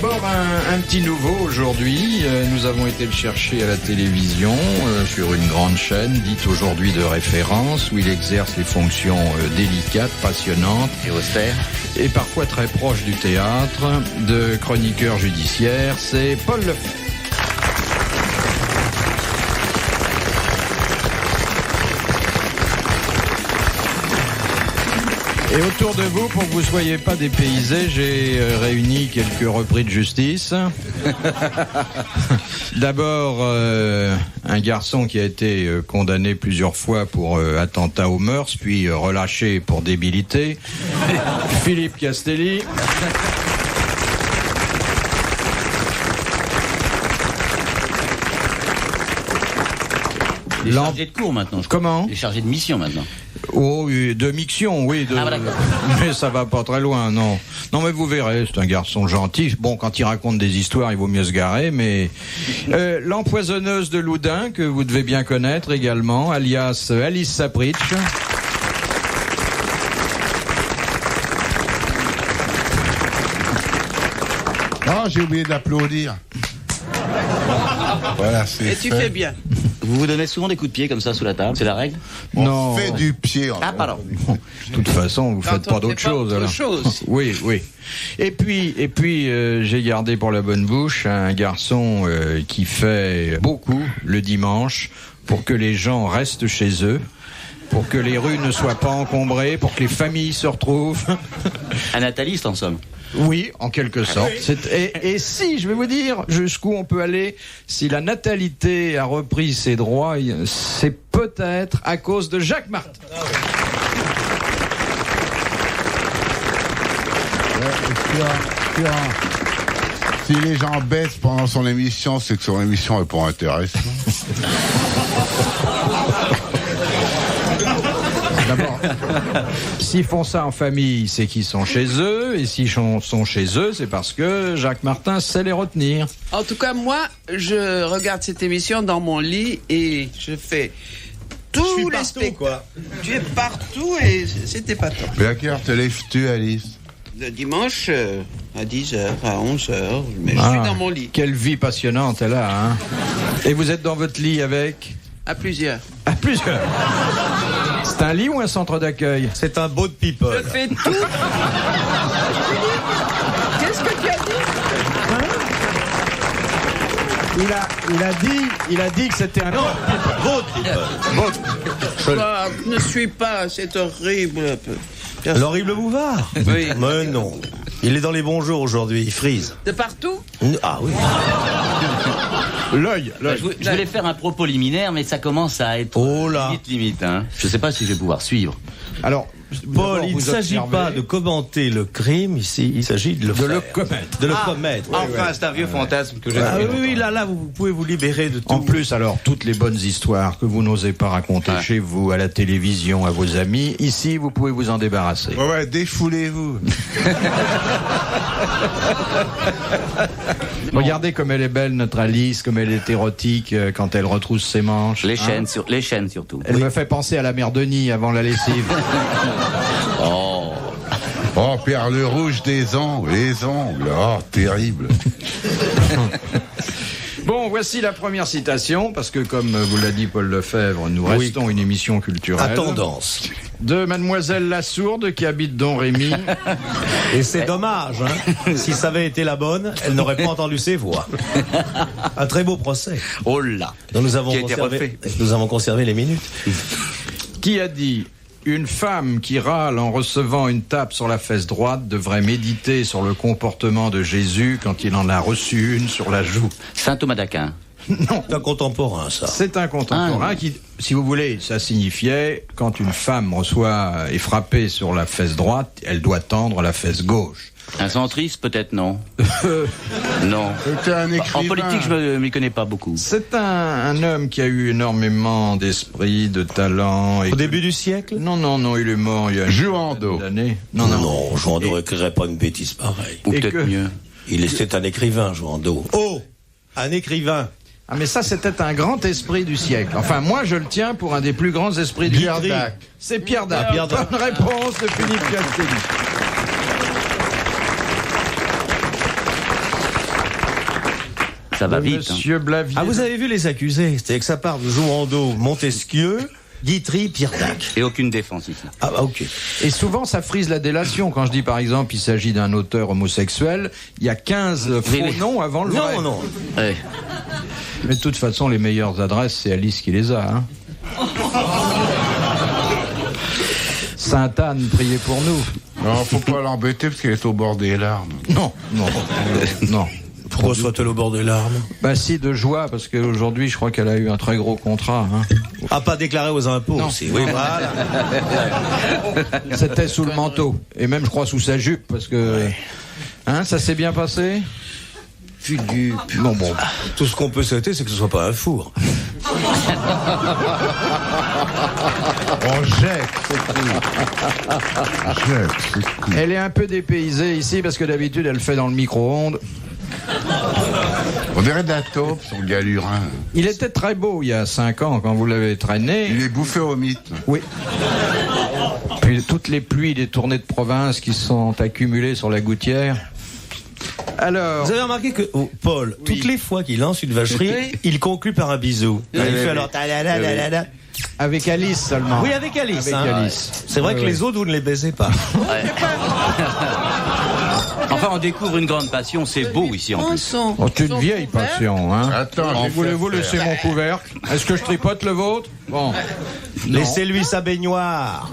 D'abord, un petit nouveau aujourd'hui. Nous avons été le chercher à la télévision sur une grande chaîne, dite aujourd'hui de référence, où il exerce les fonctions délicates, passionnantes et austères, et parfois très proches du théâtre, de chroniqueur judiciaire. C'est Paul Lefebvre. Et autour de vous, pour que vous ne soyez pas dépaysés, j'ai réuni quelques repris de justice. D'abord, un garçon qui a été condamné plusieurs fois pour attentat aux mœurs, puis relâché pour débilité. Philippe Castelli. Il est chargé de cours maintenant. Comment ? Il est chargé de mission maintenant. Oh, de miction, oui. Mais ça va pas très loin, non. Non, mais vous verrez, c'est un garçon gentil. Bon, quand il raconte des histoires, il vaut mieux se garer, mais... l'empoisonneuse de Loudun, que vous devez bien connaître également, alias Alice Sapritch. Oh, j'ai oublié d'applaudir. Voilà, c'est et tu fais bien. Vous vous donnez souvent des coups de pied comme ça sous la table, c'est la règle ? On fait du pied. Ah, pardon. De toute façon, vous faites pas d'autre chose, alors. Oui, oui. Et puis, j'ai gardé pour la bonne bouche un garçon qui fait beaucoup le dimanche pour que les gens restent chez eux, pour que les rues ne soient pas encombrées, pour que les familles se retrouvent. Un nataliste, en somme. Oui, en quelque sorte. Et si, je vais vous dire jusqu'où on peut aller, si la natalité a repris ses droits, c'est peut-être à cause de Jacques Martin. Si les gens baissent pendant son émission, c'est que son émission n'est pas intéressante. D'abord, s'ils font ça en famille, c'est qu'ils sont chez eux, et s'ils sont chez eux, c'est parce que Jacques Martin sait les retenir. En tout cas, moi, je regarde cette émission dans mon lit et je fais tous les spectacles. Tu es partout et c'était pas top. Mais à quelle heure te lèves-tu, Alice ? Le dimanche, à 10h, à 11h, mais je suis dans mon lit. Quelle vie passionnante elle a, hein. Et vous êtes dans votre lit avec ? À plusieurs. À plusieurs. C'est un lit ou un centre d'accueil ? C'est un beau de people. Je fais tout. Qu'est-ce que tu as dit ? Il a dit que c'était un Beau de people. Ne suis pas, c'est horrible. L'horrible bouvard. Oui. Mais non. Il est dans les bons jours aujourd'hui, il frise. De partout ? Ah oui. l'œil. Je voulais faire un propos liminaire, mais ça commence à être limite. Hein. Je ne sais pas si je vais pouvoir suivre. Alors, Paul, il ne s'agit pas de commenter le crime ici, il s'agit de le commettre. Enfin, c'est un vieux fantasme que j'ai. Oui, là, vous pouvez vous libérer de tout. En plus, alors, toutes les bonnes histoires que vous n'osez pas raconter chez vous, à la télévision, à vos amis, ici, vous pouvez vous en débarrasser. Ouais, défoulez-vous. Regardez comme elle est belle, notre Alice, comme elle est érotique quand elle retrousse ses manches. Les chaînes surtout. Elle me fait penser à la mère Denis avant la lessive. Oh, perle rouge des ongles, les ongles, oh, terrible. Bon, voici la première citation, parce que comme vous l'a dit Paul Lefebvre, nous restons une émission culturelle. À tendance. De Mademoiselle Lasourde, qui habite Don-Rémy. Et c'est dommage, hein. Si ça avait été la bonne, elle n'aurait pas entendu ses voix. Un très beau procès. Oh là. Dont nous avons conservé les minutes. Qui a dit: une femme qui râle en recevant une tape sur la fesse droite devrait méditer sur le comportement de Jésus quand il en a reçu une sur la joue. Saint Thomas d'Aquin. Non. C'est un contemporain, ça. C'est un contemporain qui, si vous voulez, ça signifiait quand une femme est frappée sur la fesse droite, elle doit tendre la fesse gauche. Un centriste, peut-être, non. Non. C'était un écrivain. En politique, je ne m'y connais pas beaucoup. C'est un homme qui a eu énormément d'esprit, de talent. Au début du siècle ? Non, il est mort il y a Jouando. d'années. Non, Jouando n'écrirait pas une bêtise pareille. Ou peut-être mieux. C'est un écrivain, Jouando. Oh, un écrivain. Ah, mais ça, c'était un grand esprit du siècle. Enfin, moi, je le tiens pour un des plus grands esprits du siècle. Pierre Dac. C'est Pierre Dac. Bonne réponse de Philippe Castelli. Ça va vite. Monsieur Blavier. Ah, vous avez vu les accusés? C'est que ça part de Jouando, Montesquieu, Guitry, Pierre Dac. Et aucune défense ici. Ah, ok. Et souvent, ça frise la délation. Quand je dis, par exemple, il s'agit d'un auteur homosexuel, il y a 15 faux noms avant le vrai. Non. Ouais. Mais de toute façon, les meilleures adresses, c'est Alice qui les a. Hein. Sainte-Anne, priez pour nous. Non, faut pas l'embêter parce qu'elle est au bord des larmes. Non. Pourquoi soit-elle au bord des larmes? Bah si, de joie, parce qu'aujourd'hui, je crois qu'elle a eu un très gros contrat. Hein. Ah, pas déclaré aux impôts Non. aussi. Oui, voilà. C'était sous le manteau. Et même, je crois, sous sa jupe, parce que... Hein, ça s'est bien passé? Non, bon. Tout ce qu'on peut souhaiter, c'est que ce soit pas un four. On jette, c'est tout. Elle est un peu dépaysée ici, parce que d'habitude, elle fait dans le micro-ondes. On dirait de la taupe, son galurin. Il était très beau il y a 5 ans, quand vous l'avez traîné. Il est bouffé au mythe. Oui. Puis toutes les pluies des tournées de province qui sont accumulées sur la gouttière. Alors... Vous avez remarqué que Paul, toutes les fois qu'il lance une vacherie, il conclut par un bisou. Il fait alors... Avec Alice seulement. Oui, avec Alice. Avec Alice. C'est vrai que les autres, vous ne les baisez pas. Ouais. Enfin, on découvre une grande passion, c'est beau ici en plus. Oh, c'est une vieille passion, hein. Attends, voulez-vous laisser mon couvercle? Est-ce que je tripote le vôtre? Bon. Laissez-lui sa baignoire.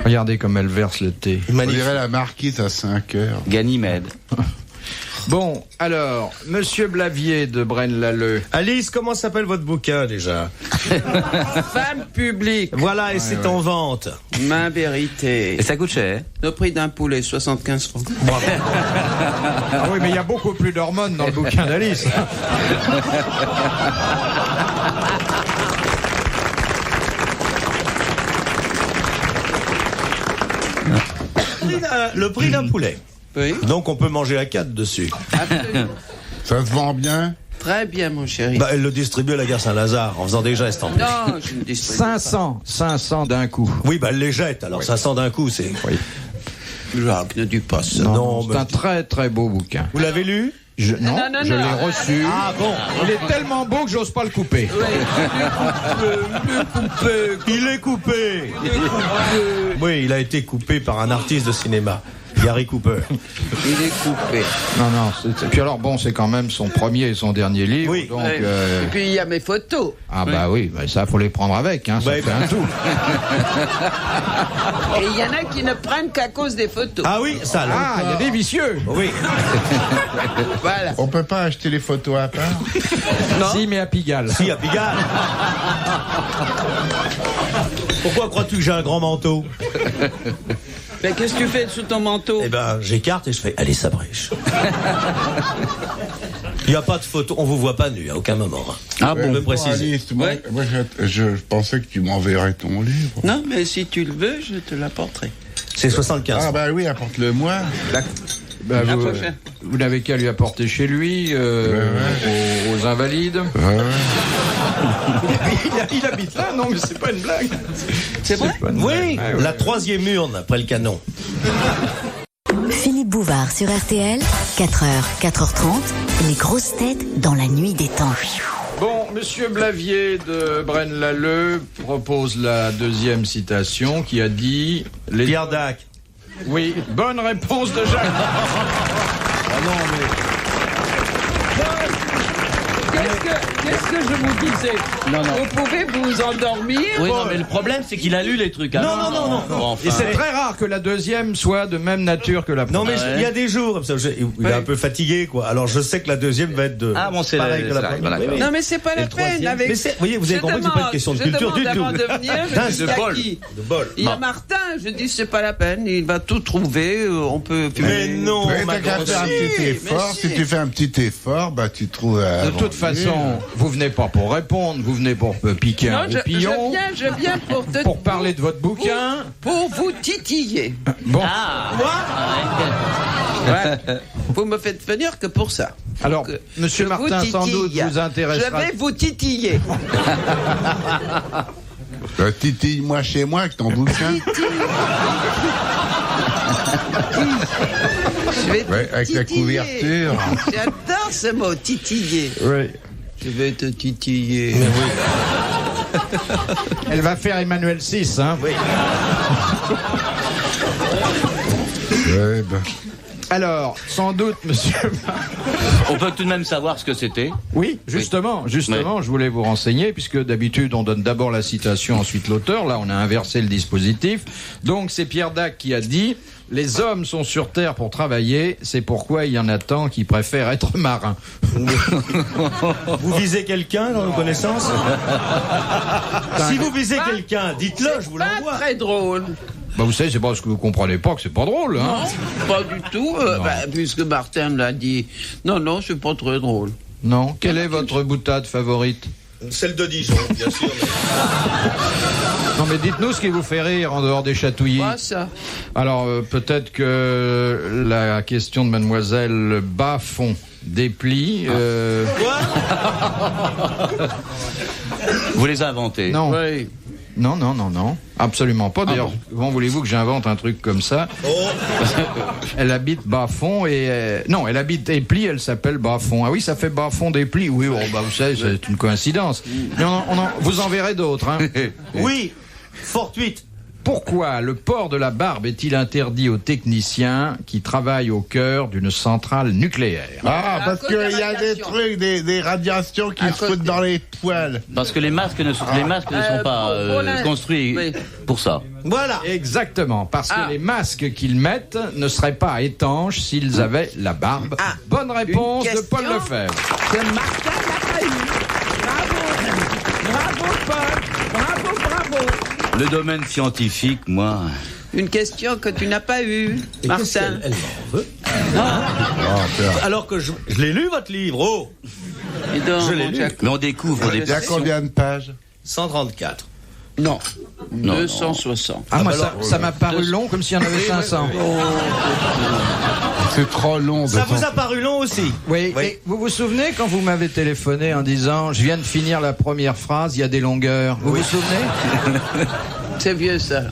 Regardez comme elle verse le thé. On dirait la marquise à 5 heures. Ganymède. Bon, alors, Monsieur Blavier de Braine-l'Alleud. Alice, comment s'appelle votre bouquin déjà? Femme publique. Voilà, et c'est en vente. Ma vérité. Et ça coûte cher. Le prix d'un poulet, 75 francs. Ah oui, mais il y a beaucoup plus d'hormones dans le bouquin d'Alice. Le prix d'un poulet. Oui. Donc on peut manger à 4 dessus. Absolument. Ça se vend bien? Très bien, mon chéri. Bah, elle le distribue à la gare Saint-Lazare en faisant des gestes en plus. Non, je ne distribue pas. 500 d'un coup. Oui, bah elle les jette, alors 500 d'un coup, c'est... Oui. Jacques, ne dis pas ça. Non, c'est mais- un très très beau bouquin. Vous l'avez lu? Non, Non. je l'ai reçu. Ah bon. Il est tellement beau que j'ose pas le couper. Il est coupé. Oui, il a été coupé par un artiste de cinéma, Gary Cooper. Il est coupé. Non, puis alors bon, c'est quand même son premier et son dernier livre. Oui. Donc, Et puis il y a mes photos. Ah bah oui, bah, ça faut les prendre avec, hein, ça Ouais, fait un tout. Et il y en a qui ne prennent qu'à cause des photos. Ah oui, ça là. Ah, il y a des vicieux. Oui. Voilà. On peut pas acheter les photos à part? Si, mais à Pigalle. Si, à Pigalle. Pourquoi crois-tu que j'ai un grand manteau? Mais qu'est-ce que tu fais sous ton manteau? Eh ben, j'écarte et je fais, allez, ça brèche. Il n'y a pas de photo, on vous voit pas nu à aucun moment. Ah bon, me préciser. Alice, moi, Ouais. moi, je pensais que tu m'enverrais ton livre. Non, mais si tu le veux, je te l'apporterai. C'est 75. Ah bah oui, apporte-le-moi. Bah, Ah, vous faut faire. vous n'avez qu'à lui apporter chez lui, aux invalides. Il habite là, non, mais c'est pas une blague. C'est vrai? Pas une Oui, blague. la 3e urne après le canon. Philippe Bouvard sur RTL, 4h, 4h30, les grosses têtes dans la nuit des temps. Bon, Monsieur Blavier de Braine-l'Alleud propose la deuxième citation qui a dit... Pierre Dac. Oui, bonne réponse de Jacques. Ah non, mais... Qu'est-ce que je vous disais? Non. Vous pouvez vous endormir? Oui, non, mais le problème, c'est qu'il a lu les trucs. Non. Bon, enfin. Et c'est très rare que la deuxième soit de même nature que la Non, première. mais il y a des jours, comme ça, il est un peu fatigué, quoi. Alors je sais que la deuxième va être de. Ah bon, c'est pareil la- que la c'est la- première. voilà. Oui. Non, mais c'est pas Et la le peine. troisième. Avec... Mais vous voyez, vous avez compris que c'est pas une question de culture du tout. Avant de venir, je D'un dis de à bol. qui? De bol. Il y a Bon. Martin, je dis c'est pas la peine, il va tout trouver, on peut... Mais non, Mais ma t'as qu'à grande faire un fille. petit effort. mais si. Si tu fais un petit effort, bah tu trouves. De toute façon, vous venez pas pour répondre, vous venez pour piquer un Non, je roupillon, viens pour parler de votre bouquin. pour vous titiller. Bon, Ah, Ouais. Vous me faites venir que pour ça. alors, Donc, Monsieur je Martin, vous sans doute, titille. vous intéressera... Je vais vous titiller. Titille-moi chez moi avec ton bouquin. Je vais Ouais, avec la titiller. couverture. J'adore fort ce mot, titiller. Oui. Je vais te titiller. Mais oui. Elle va faire Emmanuel VI, hein. Oui. Ouais, ben. Alors, sans doute, monsieur... On peut tout de même savoir ce que c'était. Oui, justement, Oui. je voulais vous renseigner, puisque d'habitude, on donne d'abord la citation, ensuite l'auteur. Là, on a inversé le dispositif. Donc, c'est Pierre Dac qui a dit « Les hommes sont sur Terre pour travailler, c'est pourquoi il y en a tant qui préfèrent être marins. » Vous visez quelqu'un dans nos connaissances? Si vous visez quelqu'un, dites-le, je vous l'envoie. Pas très drôle. Bah, vous savez, c'est parce que vous comprenez pas que c'est pas drôle, hein. Non, pas du tout, puisque Martin l'a dit. Non, c'est pas très drôle. Non. Quelle est votre boutade favorite? Celle de Dijon, bien sûr. Non, mais dites-nous ce qui vous fait rire en dehors des chatouillis. Pas ça. Alors, peut-être que la question de mademoiselle Bas-Fond déplie. Quoi? Vous les inventez. Non. Oui. Non, absolument pas. D'ailleurs, comment voulez-vous que j'invente un truc comme ça? Oh. Elle habite Bas-Fond et... non, elle habite Éplis, elle s'appelle Bas-Fond. Ah oui, ça fait Bas-Fond d'Éplis. Oui, bon, bah, vous savez, c'est une coïncidence. Mais vous en verrez d'autres, hein. Oui, fortuite. Pourquoi le port de la barbe est-il interdit aux techniciens qui travaillent au cœur d'une centrale nucléaire? Ah, parce cause des qu'il y a des radiations. trucs, des radiations qui À se cause foutent dans les poils. Parce que les masques ne sont pas construits Oui. pour ça. Voilà. Exactement, parce que Ah. les masques qu'ils mettent ne seraient pas étanches s'ils avaient la barbe. Ah. Bonne réponse Une de Paul question Lefebvre. que Martin n'a pas eu. Bravo, Paul. Bravo. Le domaine scientifique, moi... Une question que tu n'as pas eue, Martin. Elle m'en veut. Oh, Alors que je l'ai lu, votre livre. Oh, Et donc, Je l'ai lu. Mais on découvre des il y a combien de pages? 134. Non. Non, 260. Ah, moi, bah ça m'a paru long comme s'il y en avait 500. C'est trop long. Ça vous a paru long aussi? Oui, Oui. et vous vous souvenez quand vous m'avez téléphoné en disant « Je viens de finir la première phrase, il y a des longueurs ». Vous vous souvenez? C'est vieux, ça.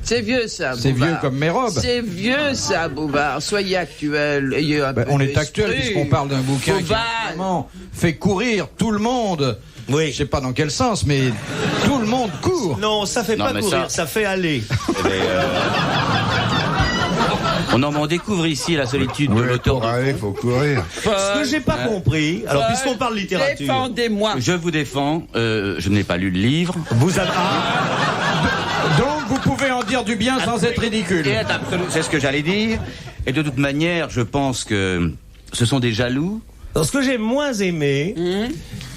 C'est vieux, ça, C'est Bouvard. vieux comme mes robes. C'est vieux, ça, Bouvard. Soyez actuel. Ayez un peu On est d'esprit. actuel puisqu'on parle d'un bouquin qui Bouvard. vraiment fait courir tout le monde. Oui. Je sais pas dans quel sens, mais tout le monde court. Non, ça fait Non, pas mais courir, ça- ça fait aller. On découvre ici la solitude de Oui, l'auteur. pour aller, faut courir. Ce que j'ai pas compris, alors puisqu'on parle littérature, Défendez-moi. Je vous défends, je n'ai pas lu le livre. vous avez... Donc vous pouvez en dire du bien sans être ridicule. Et c'est ce que j'allais dire. Et de toute manière, je pense que ce sont des jaloux. Alors, ce que j'ai moins aimé,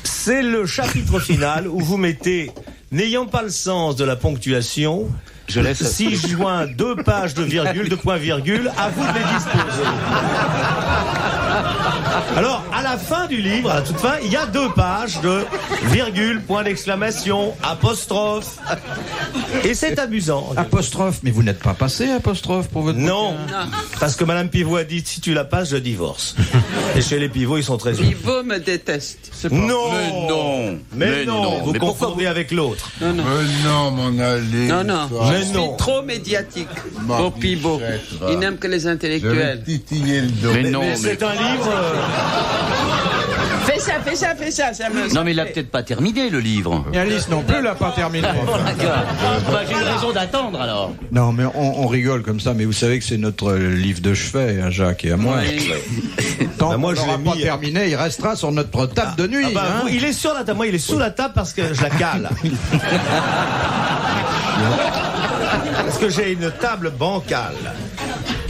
c'est le chapitre final où vous mettez, n'ayant pas le sens de la ponctuation, Je laisse. 6 juin, 2 pages de virgule, de point virgule, à vous de les disposer. Alors, à la fin du livre, à la toute fin, il y a 2 pages de virgule, point d'exclamation, apostrophe. Et c'est amusant. Apostrophe, mais vous n'êtes pas passé apostrophe pour votre Non, bouquin. parce que Madame Pivot a dit, si tu la passes, je divorce. Et chez les Pivots, ils sont très heureux. Pivot me déteste. C'est pas- Non, Mais non. mais Mais non, non. vous Mais pourquoi confondez avec l'autre. Non, non. Mais non, mon Ali. Non. Mais Je suis non. trop médiatique Ma pour Pivot. bichette, va. Il n'aime que les Je vais intellectuels. titiller le dos. Mais non, Mais mais... c'est un livre. Fais ça, ça me... Non, mais il a peut-être pas terminé le livre. Et Alice non plus l'a pas terminé. Bah, j'ai une raison d'attendre alors. Non, mais on rigole comme ça, mais vous savez que c'est notre livre de chevet, à Jacques et à moi. Tant Bah, moi, qu'on je n'aura l'ai pas mis- terminé, il restera sur notre table de nuit. Ah bah, hein. il est sur la table. Moi, il est sous la table parce que je la cale. Parce que j'ai une table bancale.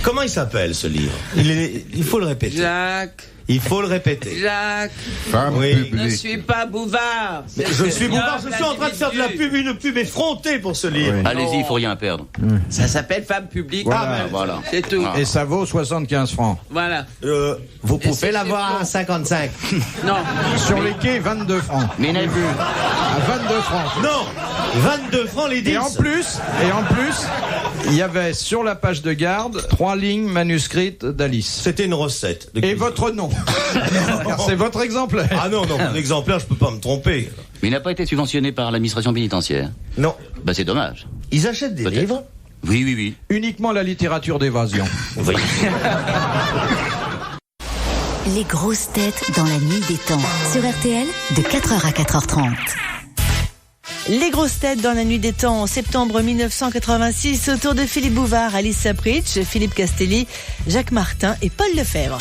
Comment il s'appelle ce livre? Il faut le répéter. Jacques, Il faut le répéter. Jacques, Femme Oui. ne publique. suis pas Bouvard. Je suis Bouvard, je suis en train de faire de la pub, une pub effrontée pour ce livre. Allez-y, il faut rien perdre. Ça s'appelle femme publique. Voilà. Ah, ben, Voilà. C'est tout. Ah. Et ça vaut 75 francs. Voilà. Vous Et pouvez c'est l'avoir à 55. Non. Sur les quais, 22 francs. Mais n'a vu. À 22 francs. Non, 22 francs les 10. Et en plus, il y avait sur la page de garde 3 lignes manuscrites d'Alice. C'était une recette. de Et cuisine. votre nom. Car c'est votre exemplaire. Ah non, l'exemplaire, je peux pas me tromper. Mais il n'a pas été subventionné par l'administration pénitentiaire. Non. Bah, c'est dommage. Ils achètent des Peut-être. livres. Oui. Uniquement la littérature d'évasion. Oui. Les grosses têtes dans la nuit des temps. Sur RTL, de 4h à 4h30. Les grosses têtes dans la nuit des temps en septembre 1986 autour de Philippe Bouvard, Alice Sapritch, Philippe Castelli, Jacques Martin et Paul Lefebvre.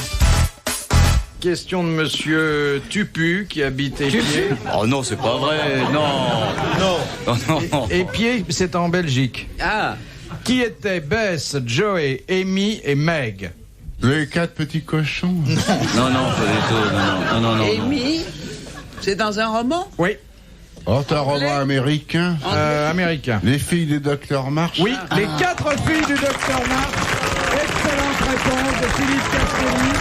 Question de monsieur Tupu qui habite Épied. Oh non, c'est pas vrai. Non. Épied, c'est en Belgique. Ah. Qui étaient Bess, Joey, Amy et Meg? Les 4 petits cochons. Non, pas du tout. Non. Amy, c'est dans un roman? Oui. Oh, c'est un roman américain. Américain. Les filles du docteur March. Oui, les 4 filles du docteur March. Excellente réponse de Philippe Castelli.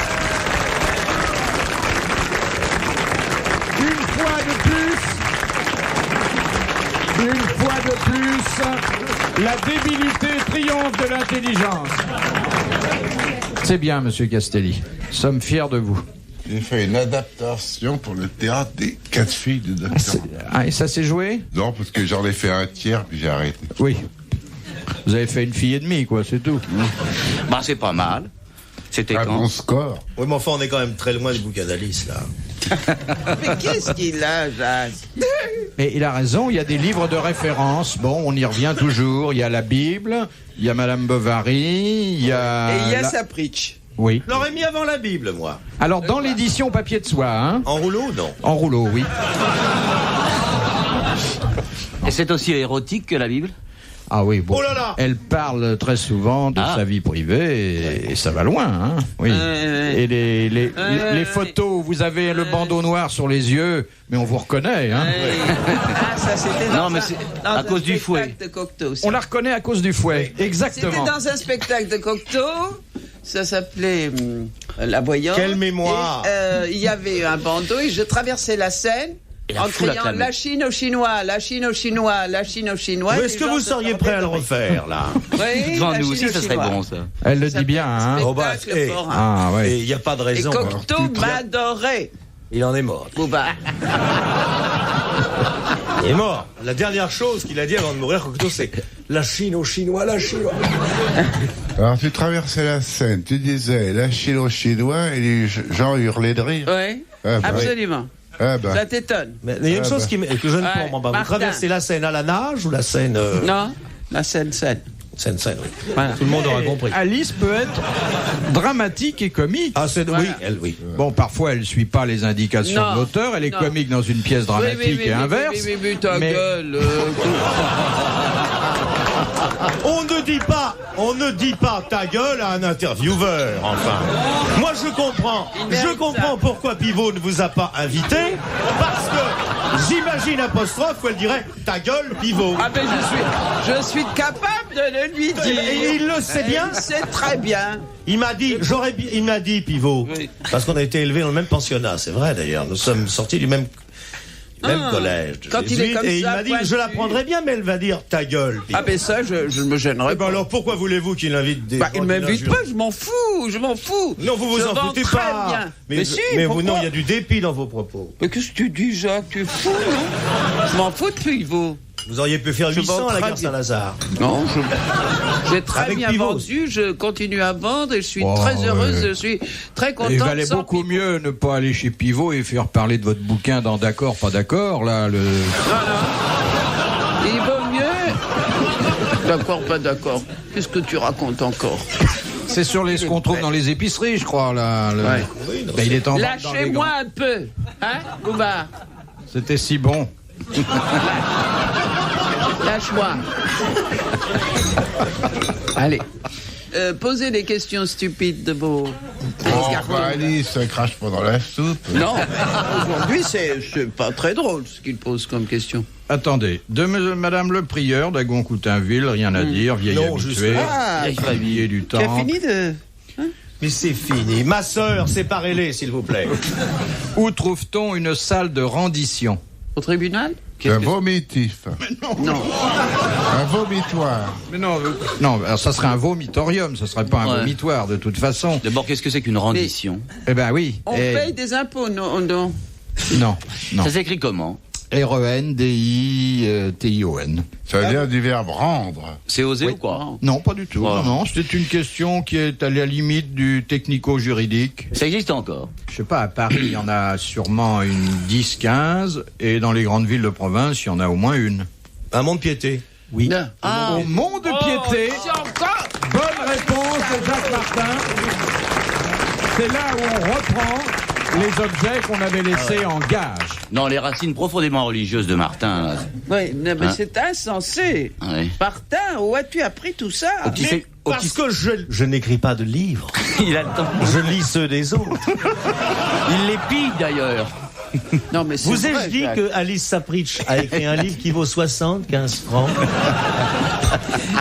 Une fois de plus, la débilité triomphe de l'intelligence. C'est bien, monsieur Castelli. Nous sommes fiers de vous. J'ai fait une adaptation pour le théâtre des 4 filles du docteur. Ah, et ça s'est joué? Non, parce que j'en ai fait un tiers, puis j'ai arrêté. Oui. Vous avez fait une fille et demie, quoi, c'est tout. Bah, c'est pas mal. C'était un quand? bon score. Oui, mais enfin, on est quand même très loin du bouquin d'Alice, là. Mais qu'est-ce qu'il a, Jacques? Mais il a raison, il y a des livres de référence. Bon, on y revient toujours. Il y a la Bible, il y a Madame Bovary, il y a... Et il y a Sapritch. Oui. Je l'aurais mis avant la Bible, moi. Alors, dans l'édition papier de soie, hein? En rouleau, non? En rouleau, oui. Et c'est aussi érotique que la Bible? Ah oui, bon. Oh là là! Elle parle très souvent de sa vie privée et ça va loin, hein? Oui. Et les photos, vous avez le bandeau noir sur les yeux, mais on vous reconnaît, hein? Ah, ça c'était Non, mais c'est à cause du fouet. De Cocteau, On la reconnaît à cause du fouet, exactement. C'était dans un spectacle de Cocteau. Ça s'appelait La Voyante. Quelle mémoire! Et, il y avait un bandeau et je traversais la scène en criant la Chine aux Chinois, la Chine aux Chinois, la Chine aux Chinois. Est-ce que vous seriez prêt à le refaire, là? Oui, Devant nous aussi, ça serait bon, ça. Elle le dit bien, hein? Oh bah, Ah ouais. Et il n'y a pas de Et raison. Cocteau m'adorait. Il en est mort. Bouba. Il est mort. La dernière chose qu'il a dit avant de mourir, Cocteau, c'est la Chine aux Chinois, la Chine. Alors, tu traversais la Seine, tu disais la Chine aux Chinois et les gens hurlaient de rire. Oui, Ah bah absolument. Ah bah. Ça t'étonne. Mais il y a une chose que je ne comprends pas. Vous Martin. traversez la Seine à la nage ou la Seine... Non, la Seine. Seine, oui. Voilà. Tout le monde aura compris. Alice peut être dramatique et comique. Ah, c'est... Voilà. Oui, elle, oui. Bon, parfois, elle ne suit pas les indications Non. de l'auteur. Elle est Non. comique dans une pièce dramatique et inverse. Oui, ta gueule. On ne dit pas ta gueule à un intervieweur, enfin. Moi, je comprends pourquoi Pivot ne vous a pas invité, parce que j'imagine apostrophe où elle dirait ta gueule, Pivot. Ah ben je suis capable de le lui dire. Et il le sait bien. Il sait très bien. Il m'a dit, Pivot, Oui. parce qu'on a été élevés dans le même pensionnat, c'est vrai d'ailleurs. Nous sommes sortis du même collège. Quand il est comme et ça, il m'a dit, je la prendrai bien, mais elle va dire ta gueule. Pivot. Ah ben ça, je me gênerais Eh ben pas. alors pourquoi voulez-vous qu'il invite des... Il m'invite pas, je m'en fous. Non, vous vous Je en vends foutez très pas. bien. Mais si, vous, pourquoi non, il y a du dépit dans vos propos. Mais qu'est-ce que tu dis, Jacques? Tu es fou, non? Je m'en fous de Pivot. Vous auriez pu faire Je 800 vends à la très gare bien. Saint-Lazare. Non, j'ai très Avec bien Pivot. vendu, je continue à vendre et je suis Oh, très heureuse, ouais. je suis très contente. Il valait sans beaucoup Pivot. mieux ne pas aller chez Pivot et faire parler de votre bouquin dans D'accord, pas d'accord, là, le... Il vaut mieux. D'accord, pas d'accord. Qu'est-ce que tu racontes encore? C'est sur ce qu'on trouve dans les épiceries, je crois, là. Ouais. Ben, il est en vente dans les Lâchez-moi un peu, hein, Bouba? grands- C'était si bon. Lâche-moi. Allez. Posez des questions stupides de vos... Oh, bah, Alice, ça crache pas dans la soupe. Non, aujourd'hui, c'est pas très drôle ce qu'il pose comme question. Attendez, de Madame le Prieur d'Agon-Coutainville, rien à dire, vieille Non, habituée, Ah, vieille famille du tu as temps. fini de... Mais c'est fini. Ma sœur, séparez-les, s'il vous plaît. Où trouve-t-on une salle de rendition? Au tribunal? Un vomitif. Non. Un vomitoire. Mais non, alors ça serait un vomitorium, ça serait pas un vomitoire de toute façon. D'abord, qu'est-ce que c'est qu'une rendition? Eh ben oui. On paye des impôts, non? Non. Ça s'écrit comment? R-E-N-D-I-T-I-O-N. Ça veut dire du verbe rendre. C'est osé ou quoi? Non, pas du tout. Non, c'était une question qui est à la limite du technico-juridique. Ça existe encore? Je sais pas, à Paris, il y en a sûrement une 10-15, et dans les grandes villes de province, il y en a au moins une. Un mont-de-piété. Oui. Au mont-de-piété. Bonne réponse de Jacques Martin. C'est là où on reprend les objets qu'on avait laissés en gage. Non, les racines profondément religieuses de Martin. Oui, mais c'est insensé. Oui. Martin, où as-tu appris tout ça? Parce que je n'écris pas de livres. Il a le temps. Je lis ceux des autres. Il les pille d'ailleurs. Non, mais vous ai-je dit que Alice Sapritch a écrit un livre qui vaut 75 francs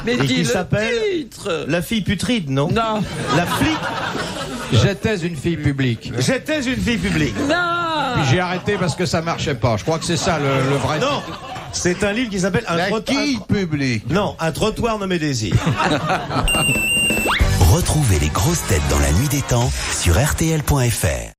mais et qui s'appelle titre. La fille putride, non? Non. La flic. J'étais une fille publique. J'étais une fille publique. Non. Puis j'ai arrêté parce que ça marchait pas. Je crois que c'est ça le vrai. Non. C'est un livre qui s'appelle Un trottoir public. Non, Un trottoir nommé Désir. Retrouvez les grosses têtes dans la nuit des temps sur RTL.fr.